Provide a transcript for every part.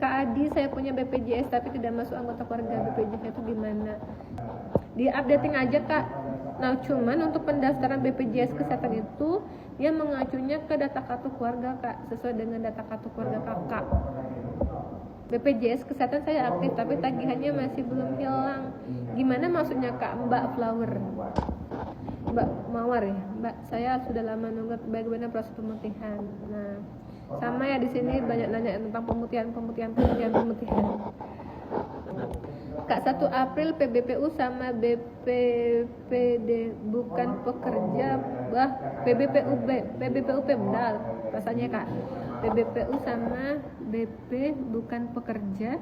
Kak Adi, saya punya BPJS tapi tidak masuk anggota keluarga, BPJS itu gimana? Di updating aja Kak. Nah cuman untuk pendaftaran BPJS kesehatan itu dia mengacunya ke data kartu keluarga Kak, sesuai dengan data kartu keluarga Kakak. BPJS kesehatan saya aktif tapi tagihannya masih belum hilang. Gimana maksudnya Kak? Mbak Flower, Mbak Mawar ya, Mbak, saya sudah lama nunggu bagaimana proses pemutihan. Nah, sama ya di sini banyak nanya tentang pemutihan. Kak, 1 April PBPU sama BPPD bukan pekerja, PBPU Pemda rasanya Kak. PBPU sama BP bukan pekerja,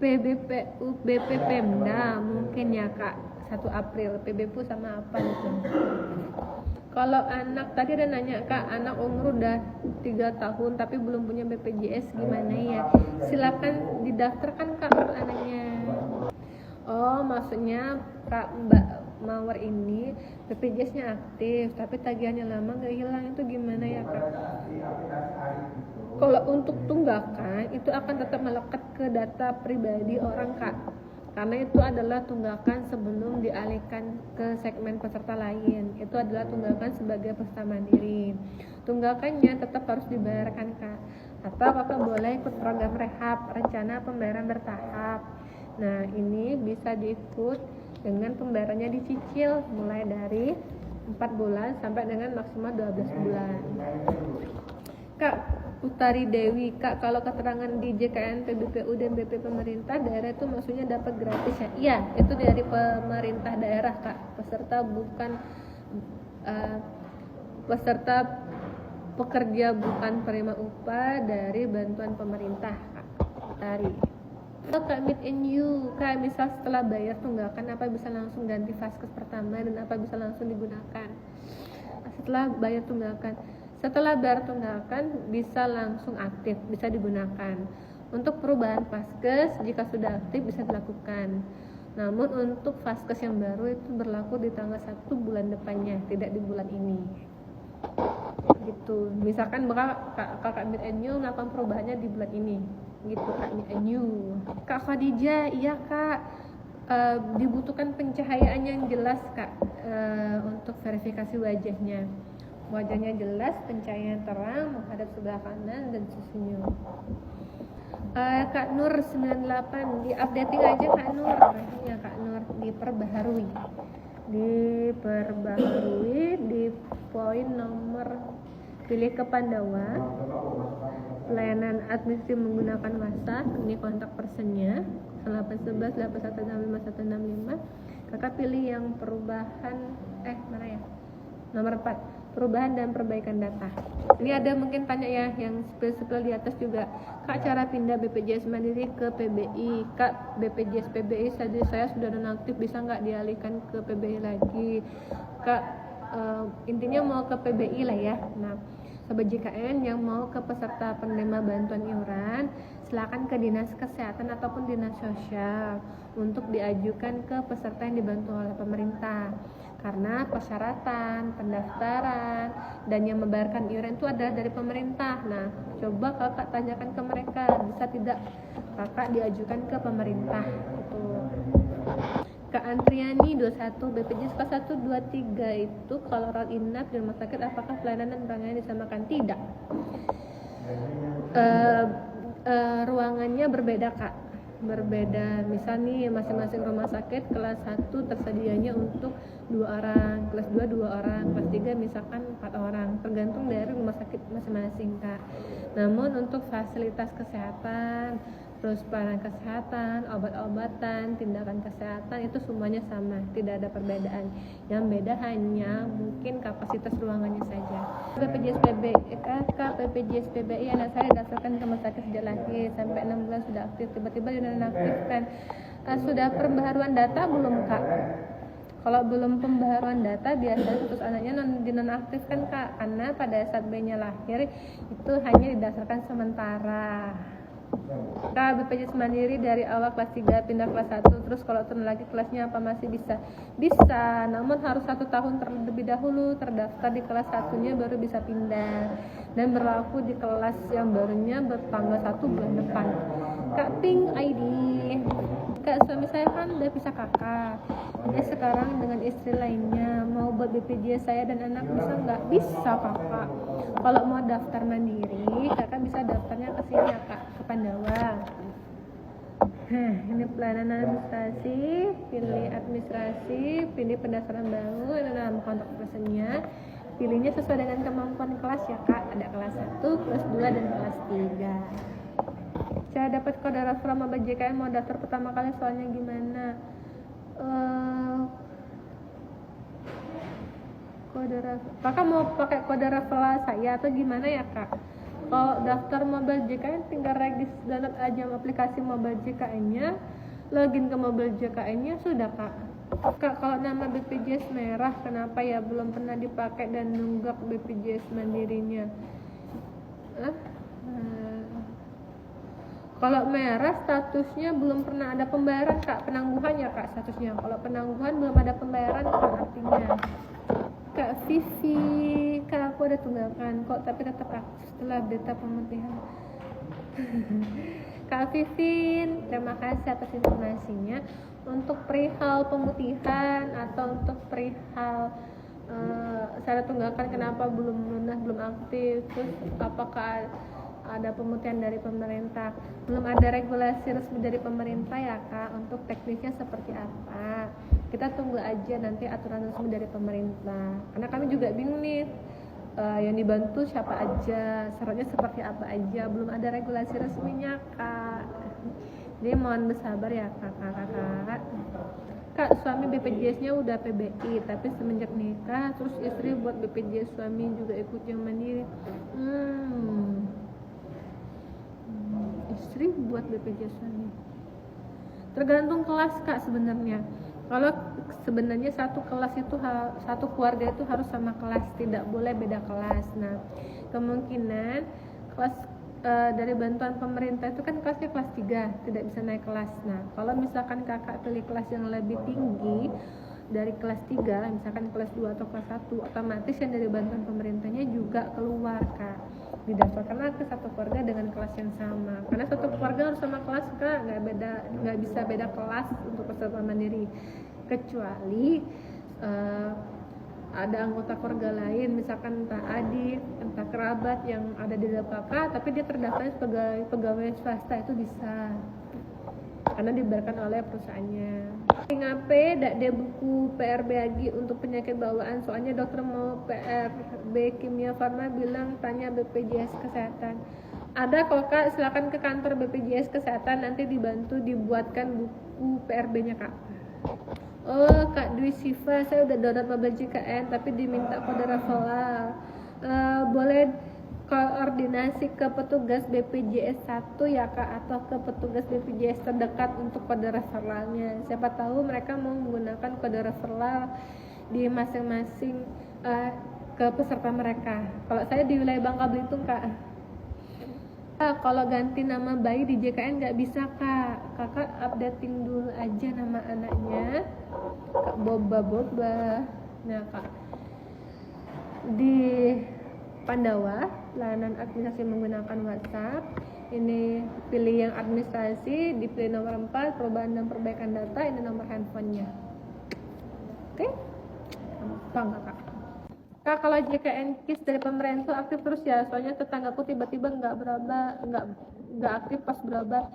BP Pemda mungkin ya Kak. 1 April PBPU sama apa itu? Kalau anak tadi ada nanya Kak, anak umur udah 3 tahun tapi belum punya BPJS gimana ya? Silakan didaftarkan Kak anaknya. Oh, maksudnya Kak Mbak Mawar ini BPJS-nya aktif tapi tagihannya lama gak hilang, itu gimana ya Kak? Kalau untuk tunggakan itu akan tetap melekat ke data pribadi orang Kak, karena itu adalah tunggakan sebelum dialihkan ke segmen peserta lain. Itu adalah tunggakan sebagai peserta mandiri. Tunggakannya tetap harus dibayarkan Kak. Atau Kakak boleh ikut program rehab, rencana pembayaran bertahap. Nah ini bisa diikut dengan pembayarannya dicicil mulai dari 4 bulan sampai dengan maksimal 12 bulan. Kak Utari Dewi, Kak, kalau keterangan di JKN, PBPU dan BP pemerintah daerah itu maksudnya dapat gratis ya? Iya, itu dari pemerintah daerah Kak. Peserta bukan peserta pekerja bukan penerima upah dari bantuan pemerintah Kak Utari. Atau Kak Meet and You, Kak, misal setelah bayar tunggakan apa bisa langsung ganti vaskes pertama dan apa bisa langsung digunakan? Setelah bayar tunggakan bisa langsung aktif, bisa digunakan. Untuk perubahan vaskes jika sudah aktif bisa dilakukan. Namun untuk vaskes yang baru itu berlaku di tanggal 1 bulan depannya, tidak di bulan ini. Gitu. Misalkan Kakak Meet and You melakukan perubahannya di bulan ini. Gitu Kak Meet and You. Kak Khadijah, iya Kak. Dibutuhkan pencahayaan yang jelas Kak untuk verifikasi wajahnya. Wajahnya jelas, pencahayaan terang, menghadap sebelah kanan dan sesenyum. Kak Nur 98, di updating aja Kak Nur. Ya Kak Nur, diperbaharui di poin nomor pilih ke Pandawa, pelayanan administratif menggunakan WhatsApp, ini kontak personnya 811 8165 165. Kakak pilih yang perubahan mana ya? Nomor 4, perubahan dan perbaikan data. Ini ada mungkin tanya ya yang spesial di atas juga. Kak, cara pindah BPJS Mandiri ke PBI. Kak, BPJS PBI saya sudah nonaktif, bisa nggak dialihkan ke PBI lagi? Kak, intinya mau ke PBI lah ya. Nah, Sobat JKN yang mau ke peserta penerima bantuan iuran, silakan ke Dinas Kesehatan ataupun Dinas Sosial untuk diajukan ke peserta yang dibantu oleh pemerintah. Karena persyaratan, pendaftaran, dan yang membayarkan iuran itu adalah dari pemerintah. Nah, coba Kakak tanyakan ke mereka, bisa tidak Kakak diajukan ke pemerintah. Gitu. Kak Antriani 21, BPJS kelas 1, 2, 3 itu kalau rawat inap di rumah sakit apakah pelayanan dan ruangannya disamakan? Tidak. Ruangannya berbeda Kak. Berbeda, misal nih masing-masing rumah sakit kelas 1 tersedianya untuk 2 orang, kelas 2 2 orang, kelas 3 misalkan 4 orang, tergantung dari rumah sakit masing-masing Kak. Namun untuk fasilitas kesehatan, terus pelayanan kesehatan, obat-obatan, tindakan kesehatan itu semuanya sama, tidak ada perbedaan. Yang beda hanya mungkin kapasitas ruangannya saja. BPJS PBI anak saya didaftarkan ke rumah sakit sejak lahir sampai 6 bulan sudah aktif, tiba-tiba dinonaktifkan. Sudah pembaharuan data belum Kak? Kalau belum pembaharuan data biasanya status anaknya dinonaktifkan Kak, karena pada saat bayinya lahir itu hanya didasarkan sementara. Kak, BPJS Mandiri dari awal kelas 3 pindah kelas 1, terus kalau turun lagi kelasnya apa masih bisa? Bisa, namun harus 1 tahun terlebih dahulu terdaftar di kelas 1-nya baru bisa pindah, dan berlaku di kelas yang barunya bertanggal 1 bulan depan. Kak Pink ID, Kak, suami saya kan udah pisah kakak, dia sekarang dengan istri lainnya, mau buat BPJS saya dan anak bisa nggak? Bisa kakak, kalau mau daftar mandiri kakak bisa daftarnya ke sini ya kak, ke Pandawa. Ini pelayanan administrasi, pilih administrasi, pilih pendaftaran baru, ini nama kontak personnya, pilihnya sesuai dengan kemampuan kelas ya kak, ada kelas 1, kelas 2, dan kelas 3. Saya dapat kode referral maba JKN, mau daftar pertama kali soalnya gimana? Kode referral, kakak mau pakai kode referral saya atau gimana ya kak? Kalau daftar mobile JKN tinggal download aja aplikasi mobile JKN-nya, login ke mobile JKN-nya, sudah kak. Kak, kalau nama BPJS merah kenapa ya, belum pernah dipakai dan nunggak BPJS mandirinya? Kalau merah statusnya belum pernah ada pembayaran kak, penangguhan ya kak statusnya. Kalau penangguhan belum ada pembayaran kak artinya. Kak Vivi, kak aku ada tunggakan kok tapi tetap aktif setelah berita pemutihan. Kak Vivin, terima kasih atas informasinya. Untuk perihal pemutihan atau untuk perihal saya tunggakan kenapa belum lunas, belum aktif, terus apakah ada pemutihan dari pemerintah? Belum ada regulasi resmi dari pemerintah ya kak, untuk teknisnya seperti apa, kita tunggu aja nanti aturan resmi dari pemerintah, karena kami juga bingung nih yang dibantu siapa aja, syaratnya seperti apa aja, belum ada regulasi resminya kak, jadi mohon bersabar ya kakak. Kak, suami BPJS-nya udah PBI, tapi semenjak nikah terus istri buat BPJS suami juga ikut yang mandiri. Istri buat BPJS suami. Tergantung kelas kak sebenarnya. Kalau sebenarnya satu kelas itu satu keluarga itu harus sama kelas, tidak boleh beda kelas. Nah, kemungkinan kelas dari bantuan pemerintah itu kan kelasnya kelas 3, tidak bisa naik kelas. Nah, kalau misalkan kakak pilih kelas yang lebih tinggi dari kelas 3, misalkan kelas 2 atau kelas 1, otomatis yang dari bantuan pemerintahnya juga keluar kak, didaftarkan ke satu keluarga dengan kelas yang sama, karena satu keluarga harus sama kelas kak, nggak bisa beda kelas untuk peserta mandiri, kecuali ada anggota keluarga lain, misalkan entah adik, entah kerabat yang ada di dalam kakak, tapi dia terdaftar sebagai pegawai swasta, itu bisa, karena dibayarkan oleh perusahaannya. Ngapain dak ada buku PRB lagi untuk penyakit bawaan, soalnya dokter mau PRB kimia farma bilang tanya BPJS kesehatan. Ada kok kak, silakan ke kantor BPJS kesehatan, nanti dibantu dibuatkan buku PRB-nya kak. Oh kak Dwi Siva, saya udah download mobile JKN tapi diminta kode referral. Boleh koordinasi ke petugas BPJS 1 ya kak, atau ke petugas BPJS terdekat untuk kode referralnya. Siapa tahu mereka mau menggunakan kode referral di masing-masing ke peserta mereka. Kalau saya di wilayah Bangka Belitung kak. Kalau ganti nama bayi di JKN nggak bisa kak, kakak updating dulu aja nama anaknya, kak Boba. Nah kak, di Pandawa layanan administrasi menggunakan WhatsApp, ini pilih yang administrasi, dipilih nomor 4 perubahan dan perbaikan data, ini nomor handphonenya. Oke, gampang kak. Kak, kalau JKN KIS dari pemerintah aktif terus ya, soalnya tetanggaku tiba-tiba nggak aktif pas berobat.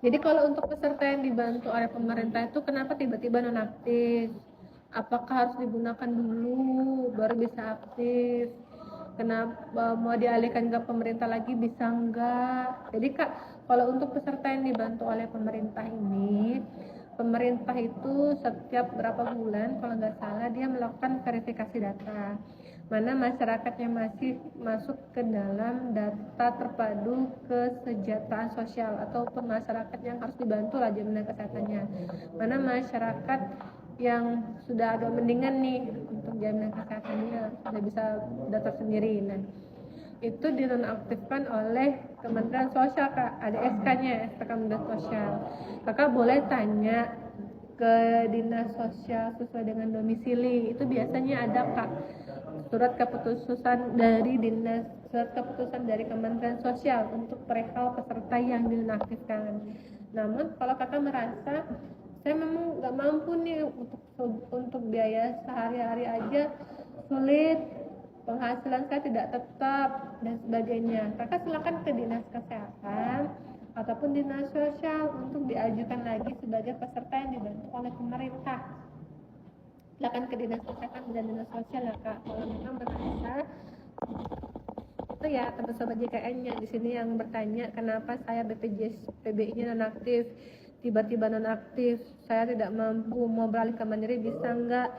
Jadi kalau untuk peserta yang dibantu oleh pemerintah itu kenapa tiba-tiba nonaktif? Apakah harus digunakan dulu baru bisa aktif? Kenapa mau dialihkan ke pemerintah lagi bisa enggak? Jadi kak, kalau untuk peserta yang dibantu oleh pemerintah ini, pemerintah itu setiap berapa bulan kalau nggak salah dia melakukan verifikasi data, mana masyarakat yang masih masuk ke dalam data terpadu kesejahteraan sosial ataupun masyarakat yang harus dibantu lah jaminan kesehatannya, mana masyarakat yang sudah agak mendingan nih untuk jaminan kesehatannya sudah bisa daftar sendiri. Nah, itu dinonaktifkan oleh Kementerian Sosial Kak, ada SK-nya, SK Kementerian Sosial. Kakak boleh tanya ke dinas sosial sesuai dengan domisili, itu biasanya ada Kak surat keputusan dari Kementerian Sosial untuk perihal peserta yang dinonaktifkan. Namun kalau kakak merasa saya memang nggak mampu nih untuk biaya sehari-hari aja sulit, penghasilan saya tidak tetap dan sebagainya, kakak silakan ke dinas kesehatan ataupun dinas sosial untuk diajukan lagi sebagai peserta yang dibantu oleh pemerintah. Silakan ke dinas kesehatan dan dinas sosial ya Kak, kalau memang merasa itu ya teman sobat JKN-nya di sini yang bertanya kenapa saya BPJS PBI-nya nonaktif, tiba-tiba nonaktif, saya tidak mampu, mau beralih ke mandiri bisa nggak,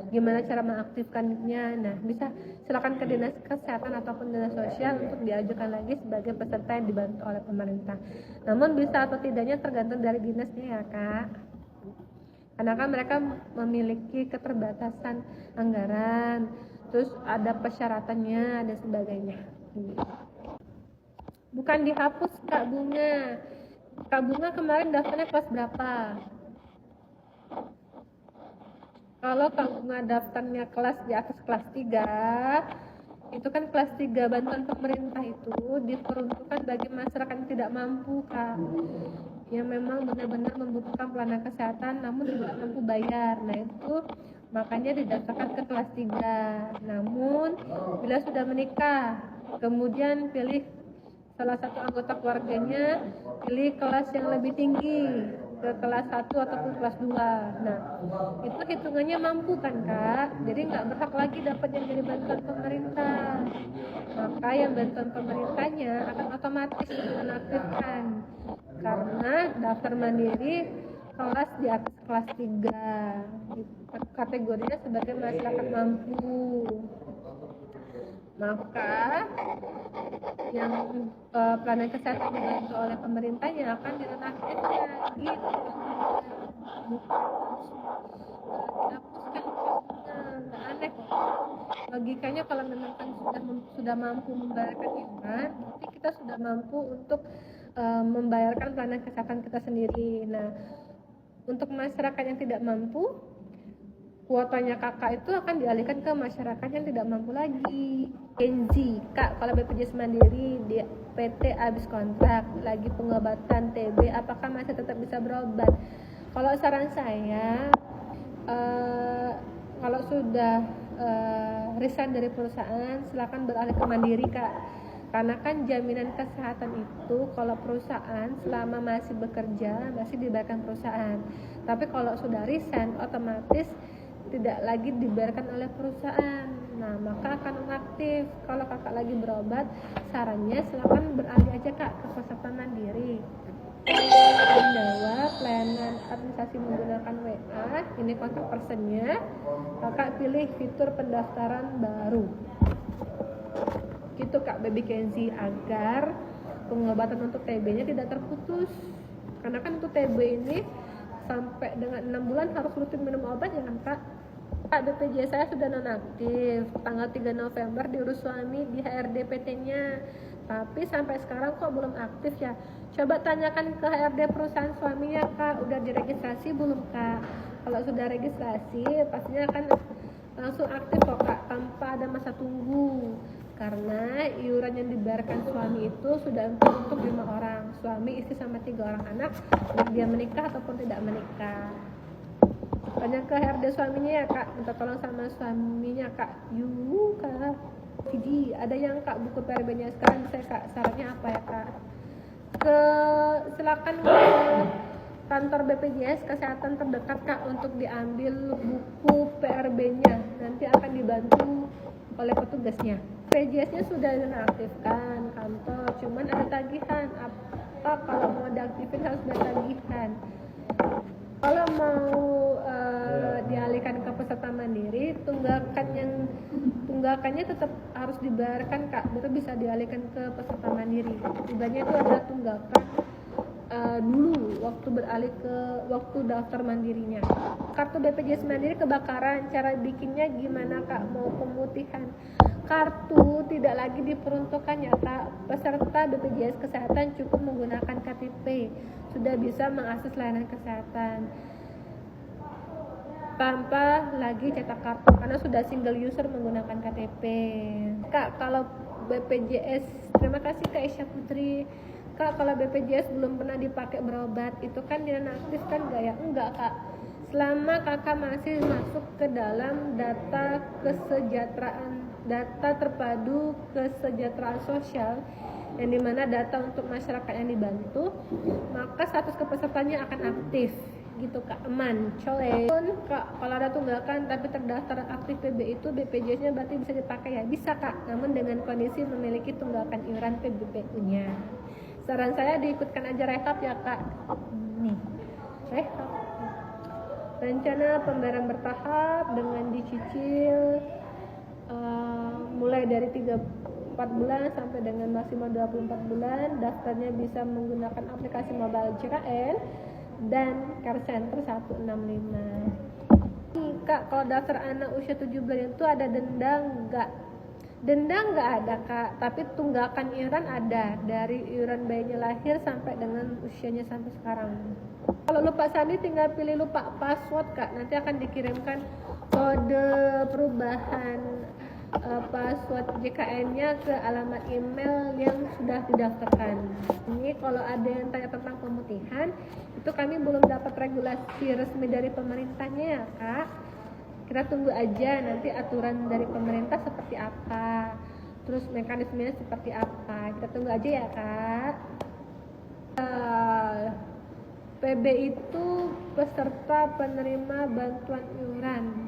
gimana cara mengaktifkannya. Nah bisa silakan ke dinas kesehatan ataupun dinas sosial untuk diajukan lagi sebagai peserta yang dibantu oleh pemerintah. Namun bisa atau tidaknya tergantung dari dinasnya ya Kak, karena kan mereka memiliki keterbatasan anggaran, terus ada persyaratannya dan sebagainya. Bukan dihapus Kak Bunga. Kak Bunga kemarin daftarnya kelas berapa? Kalau Kak Bunga daftarnya kelas di atas kelas 3, itu kan kelas 3 bantuan pemerintah itu diperuntukkan bagi masyarakat yang tidak mampu Kak, yang memang benar-benar membutuhkan pelayanan kesehatan namun tidak mampu bayar. Nah itu makanya didaftarkan ke kelas 3. Namun bila sudah menikah, kemudian pilih salah satu anggota keluarganya, pilih kelas yang lebih tinggi, ke kelas 1 ataupun kelas 2. Nah itu hitungannya mampu kan Kak, jadi nggak berhak lagi dapat yang dari bantuan pemerintah. Maka yang bantuan pemerintahnya akan otomatis dinonaktifkan karena daftar mandiri kelas di atas kelas 3, kategorinya sebagai masyarakat mampu. Maka yang pelayanan kesehatan dibantu oleh pemerintahnya akan dinonaktifkan gitu. Nggak aneh kok. Logikanya kalau memang kan sudah mampu membayarkan iuran, berarti kita sudah mampu untuk membayarkan pelayanan kesehatan kita sendiri. Nah, untuk masyarakat yang tidak mampu, kuotanya kakak itu akan dialihkan ke masyarakat yang tidak mampu lagi. Kenzi, Kak, kalau BPJS Mandiri di PT habis kontrak, lagi pengobatan TB, apakah masih tetap bisa berobat? Kalau saran saya, kalau sudah resign dari perusahaan, silakan beralih ke Mandiri Kak. Karena kan jaminan kesehatan itu kalau perusahaan selama masih bekerja masih dibayarkan perusahaan. Tapi kalau sudah resign otomatis tidak lagi dibayarkan oleh perusahaan. Nah maka akan inaktif. Kalau kakak lagi berobat, sarannya silakan beralih aja Kak ke peserta mandiri. Menjawab pelayanan administrasi menggunakan WA, ini kontak personnya, kakak pilih fitur pendaftaran baru gitu Kak Baby Kenzi, agar pengobatan untuk TB nya tidak terputus. Karena kan untuk TB ini sampai dengan 6 bulan harus rutin minum obat ya kan Kak. BPJS saya sudah nonaktif, tanggal 3 November diurus suami di HRD PT-nya, tapi sampai sekarang kok belum aktif ya. Coba tanyakan ke HRD perusahaan suaminya Kak, udah diregistrasi belum Kak? Kalau sudah registrasi pastinya akan langsung aktif kok Kak, tanpa ada masa tunggu. Karena iuran yang dibayarkan suami itu sudah untuk 5 orang, suami, istri sama 3 orang anak, dan dia menikah ataupun tidak menikah. Tanya ke HRD suaminya ya Kak, minta tolong sama suaminya Kak. Yuk Kak, jadi ada yang Kak buku PRB-nya sekarang bisa Kak, syaratnya apa ya Kak? Silakan ke kantor BPJS kesehatan terdekat Kak untuk diambil buku PRB-nya, nanti akan dibantu oleh petugasnya. BPJS-nya sudah dinonaktifkan kantor, cuman ada tagihan. Apa kalau mau diaktifin harus ada tagihan. Kalau mau dialihkan ke peserta mandiri, tunggakannya tetap harus dibayarkan Kak, baru bisa dialihkan ke peserta mandiri. Tibanya itu ada tunggakan dulu waktu daftar mandirinya. Kartu BPJS Mandiri kebakaran, cara bikinnya gimana Kak? Mau pemutihan kartu tidak lagi diperuntukkan ya Kak. Peserta BPJS Kesehatan cukup menggunakan KTP, sudah bisa mengakses layanan kesehatan tanpa lagi cetak kartu karena sudah single user menggunakan KTP. Kak, kalau BPJS, terima kasih Kak Isya Putri. Kak, kalau BPJS belum pernah dipakai berobat, itu kan dinonaktif kan gak ya? Enggak Kak, selama kakak masih masuk ke dalam data kesejahteraan, data terpadu kesejahteraan sosial, yang dimana data untuk masyarakat yang dibantu, maka status kepesertaannya akan aktif gitu Kak, aman coy. Kak, kalau ada tunggakan tapi terdaftar aktif PB itu BPJS nya berarti bisa dipakai ya? Bisa Kak, namun dengan kondisi memiliki tunggakan iuran PBPU nya. Saran saya diikutkan aja rekap ya Kak. Nih rekap, rencana pembayaran bertahap dengan dicicil mulai dari 4 bulan sampai dengan maksimal 24 bulan. Daftarnya bisa menggunakan aplikasi mobile JKN dan Care Center 165. Nih Kak, kalau daftar anak usia 7 bulan itu ada denda enggak? Denda enggak ada Kak, tapi tunggakan iuran ada, dari iuran bayinya lahir sampai dengan usianya sampai sekarang. Kalau lupa sandi tinggal pilih lupa password Kak, nanti akan dikirimkan kode perubahan password JKN-nya ke alamat email yang sudah didaftarkan. Ini kalau ada yang tanya tentang pemutihan, itu kami belum dapat regulasi resmi dari pemerintahnya ya Kak. Kita tunggu aja nanti aturan dari pemerintah seperti apa, terus mekanismenya seperti apa, kita tunggu aja ya Kak. PB itu peserta penerima bantuan iuran.